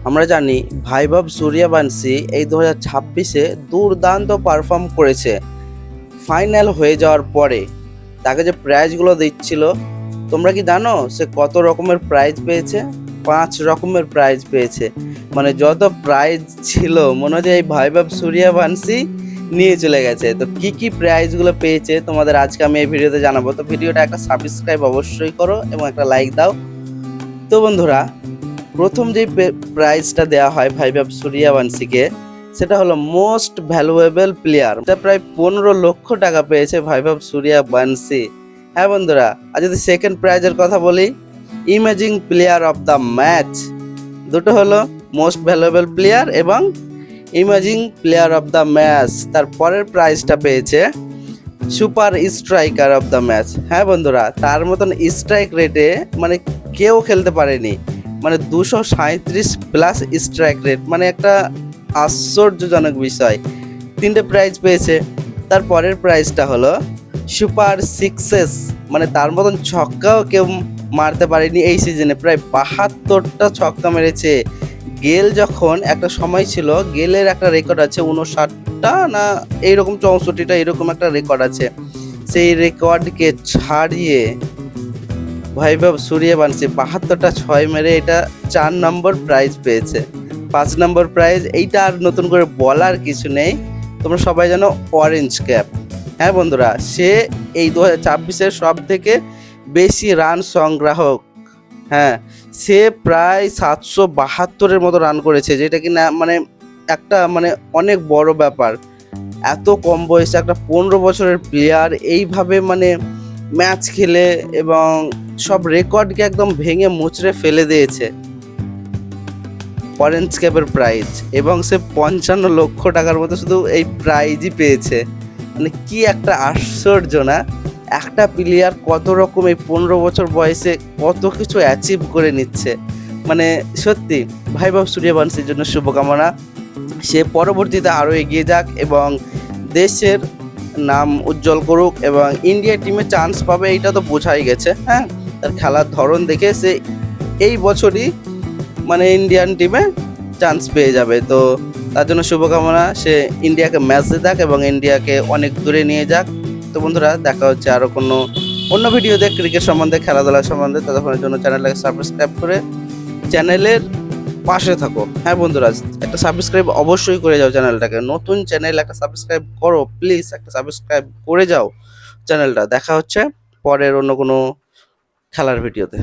আমরা জানি ভাইভব সূর্যবংশী এই 2026-এ দুর্দান্ত পারফর্ম করেছে। ফাইনাল হয়ে যাওয়ার পরে তাকে যে প্রাইজগুলো দিচ্ছিল, তোমরা কি জানো সে কত রকমের প্রাইজ পেয়েছে? 5 রকমের প্রাইজ পেয়েছে। মানে যত প্রাইজ ছিল মনে হচ্ছে এই ভাইভব সূর্যবংশী নিয়ে চলে গেছে। তো কি কি প্রাইজগুলো পেয়েছে তোমাদের আজকে আমি এই ভিডিওতে জানাবো। তো ভিডিওটা একটা সাবস্ক্রাইব অবশ্যই করো এবং একটা লাইক দাও। তো বন্ধুরা, প্রথম যে প্রাইজটা দেওয়া হয় ভাইভব সূর্যবংশীকে, সেটা হলো মোস্ট ভ্যালুয়েবল প্লেয়ার। এটা প্রায় 15 লক্ষ টাকা পেয়েছে ভাইভব সূর্যবংশী। হ্যাঁ বন্ধুরা, আর যদি সেকেন্ড প্রাইজের কথা বলি, imaging player of the match. দুটো হলো মোস্ট ভ্যালুয়েবল প্লেয়ার এবং imaging player of the match. তারপরের প্রাইজটা পেয়েছে super striker of the match. হ্যাঁ বন্ধুরা, তার মতন স্ট্রাইক রেটে মানে কেউ খেলতে পারেনি। মানে 237 প্লাস স্ট্রাইক রেট, মানে একটা আশ্চর্যজনক বিষয়। 3টে প্রাইজ পেয়েছে। তারপরের প্রাইজটা হলো সুপার সিক্সেস, মানে তার মতন ছক্কাও কেউ মারতে পারেনি এই সিজনে। প্রায় 72টা ছক্কা মেরেছে। গেল যখন একটা সময় ছিল, গেলের একটা রেকর্ড আছে 59টা না এইরকম 64টা এরকম একটা রেকর্ড আছে। সেই রেকর্ডকে ছাড়িয়ে ভাইভব সূর্যবংশী 72টা 6 মেরে এটা 4 নম্বর প্রাইজ পেয়েছে। 5 নম্বর প্রাইজ, এইটা আর নতুন করে বলার কিছু নেই, তোমরা সবাই জানো, অরেঞ্জ ক্যাপ। হ্যাঁ বন্ধুরা, সে এই 2026-এর সব থেকে বেশি রান সংগ্রাহক। হ্যাঁ, সে প্রায় 772-এর মতো রান করেছে, যেটা কি না মানে একটা মানে অনেক বড় ব্যাপার। এত কম বয়সে একটা 15 বছরের প্লেয়ার এইভাবে মানে ম্যাচ খেলে এবং সব রেকর্ডকে একদম ভেঙে মুচড়ে ফেলে দিয়েছে। অরেঞ্জ ক্যাপের প্রাইজ, এবং সে 55 লক্ষ টাকার মতো শুধু এই প্রাইজই পেয়েছে। মানে কি একটা আশ্চর্য না? একটা প্লেয়ার কত রকম এই 15 বছর বয়সে কত কিছু অ্যাচিভ করে নিচ্ছে। মানে সত্যি ভাইভব সূর্যবংশীর জন্য শুভকামনা। সে পরবর্তীতে আরও এগিয়ে যাক এবং দেশের নাম উজ্জ্বল করুক এবং ইন্ডিয়া টিমে চান্স পাবে, এইটা তো বোঝাই গেছে। হ্যাঁ, তার খেলার ধরন দেখে সে এই বছরই মানে ইন্ডিয়ান টিমে চান্স পেয়ে যাবে। তো তার জন্য শুভকামনা। সে ইন্ডিয়াকে ম্যাচ জিতাক এবং ইন্ডিয়াকে অনেক দূরে নিয়ে যাক। তো বন্ধুরা, দেখা হচ্ছে আরও কোনো অন্য ভিডিওতে ক্রিকেট সম্বন্ধে, খেলাধুলা সম্বন্ধে। ততক্ষণের জন্য চ্যানেলটাকে সাবস্ক্রাইব করে চ্যানেলের পাশে থাকো। হ্যাঁ বন্ধুরা, একটা সাবস্ক্রাইব অবশ্যই করে যাও চ্যানেলটাকে। নতুন চ্যানেল, একটা সাবস্ক্রাইব করো প্লিজ, একটা সাবস্ক্রাইব করে যাও চ্যানেলটা। দেখা হচ্ছে পরের অন্য কোনো খেলার ভিডিওতে।